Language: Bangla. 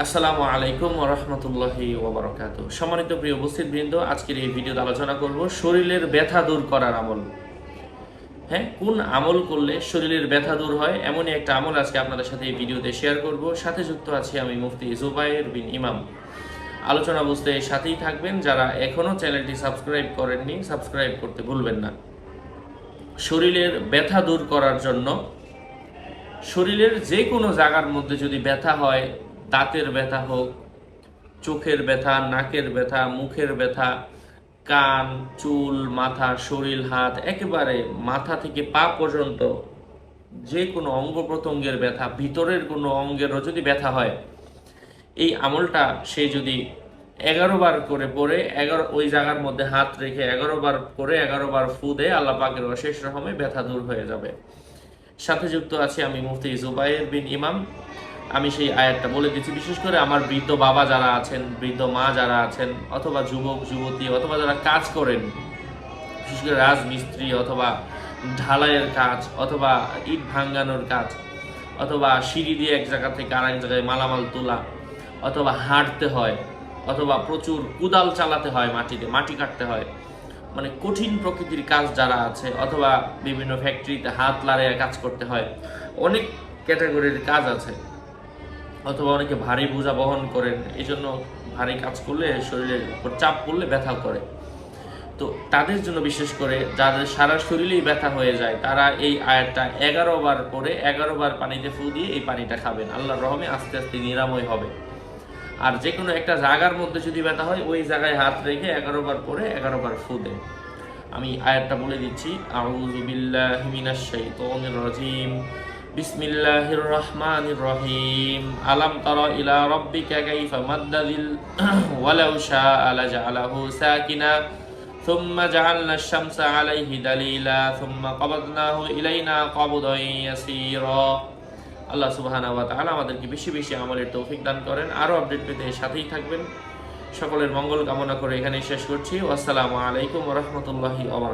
আসসালামু আলাইকুম ওয়া রাহমাতুল্লাহি ওয়া বারাকাতুহু। সম্মানিত প্রিয় উপস্থিতবৃন্দ, আজকের এই ভিডিওতে আলোচনা করব শরীরের ব্যথা দূর করার আমল। হ্যাঁ, কোন আমল করলে শরীরের ব্যথা দূর হয় এমনই একটা আমল আজকে আপনাদের সাথে এই ভিডিওতে শেয়ার করব। সাথে যুক্ত আছি আমি মুফতি জুবায়ের বিন ইমাম। আলোচনা বুঝতে সাথেই থাকবেন। যারা এখনো চ্যানেলটি সাবস্ক্রাইব করেননি, সাবস্ক্রাইব করতে ভুলবেন না। শরীরের ব্যথা দূর করার জন্য শরীরের যে কোনো জায়গার মধ্যে যদি ব্যথা হয়, দাঁতের ব্যথা হোক, চোখের ব্যথা, নাকের ব্যথা, মুখের ব্যথা, কান, চুল, মাথা, শরীর, হাত, একেবারে মাথা থেকে পা পর্যন্ত যে কোনো অঙ্গ প্রত্যঙ্গের ব্যথা, ভিতরের কোনো অঙ্গেরও যদি ব্যথা হয়, এই আমলটা সে যদি 11 বার করে পড়ে, ওই জায়গার মধ্যে হাত রেখে 11 বার করে 11 বার ফু দেয়, আল্লাহ পাকের অশেষ রহমে ব্যথা দূর হয়ে যাবে। সাথে যুক্ত আছি আমি মুফতি জুবায়ের বিন ইমাম। আমি সেই আয়াতটা বলে দিচ্ছি। বিশেষ করে আমার বৃদ্ধ বাবা যারা আছেন, বৃদ্ধ মা যারা আছেন, অথবা যুবক যুবতী, অথবা যারা কাজ করেন, বিশেষ করে রাজমিস্ত্রি, অথবা ঢালাইয়ের কাজ, অথবা ইট ভাঙ্গানোর কাজ, অথবা সিঁড়ি দিয়ে এক জায়গা থেকে আরেক জায়গায় মালামাল তোলা, অথবা হাঁটতে হয়, অথবা প্রচুর কুদাল চালাতে হয়, মাটি কাটতে হয়, মানে কঠিন প্রকৃতির কাজ যারা আছে, অথবা বিভিন্ন ফ্যাক্টরিতে হাত লাড়িয়ে কাজ করতে হয়, অনেক ক্যাটাগরির কাজ আছে, অথবা অনেকে ভারী বোঝা বহন করেন, এই জন্য ভারী কাজ করলে শরীরের উপর চাপ পড়লে ব্যথা করে। তো তাদের জন্য বিশেষ করে যাদের সারা শরীরেই ব্যথা হয়ে যায়, তারা এই আয়াতটা 11 বার করে 11 বার পানিতে ফু দিয়ে এই পানিটা খাবেন। আল্লাহর রহমে আস্তে আস্তে নিরাময় হবে। আর যে কোনো একটা জায়গার মধ্যে যদি ব্যথা হয়, ওই জায়গায় হাত রেখে 11 বার করে 11 বার ফু দেন। আমি আয়াতটা বলে দিচ্ছি। আউযু বিল্লাহি মিনাশ শাইতানির রাজিম। বিসমিল্লাহির রহমানির রহিম। আলাম তারা ইলা রাব্বিকা কাইফা মাদ্দাযিল ওয়ালাউ শাআ লাজআলাহু সাকিনা সুম্মা জাআলনা আশ-শামসা আলাইহি দালিলা সুম্মা ক্বাবাদনাহু ইলাইনা ক্বাবদান ইয়াসীরা। আল্লাহ সুবহানাহু ওয়া তাআলা আমাদেরকে বেশি বেশি আমলের তৌফিক দান করেন। আরও আপডেট পেতে সাথেই থাকবেন। সকলের মঙ্গল কামনা করে এখানেই শেষ করছি। আসসালামু আলাইকুম ওয়া রাহমাতুল্লাহি ওয়া বারাকাতুহু।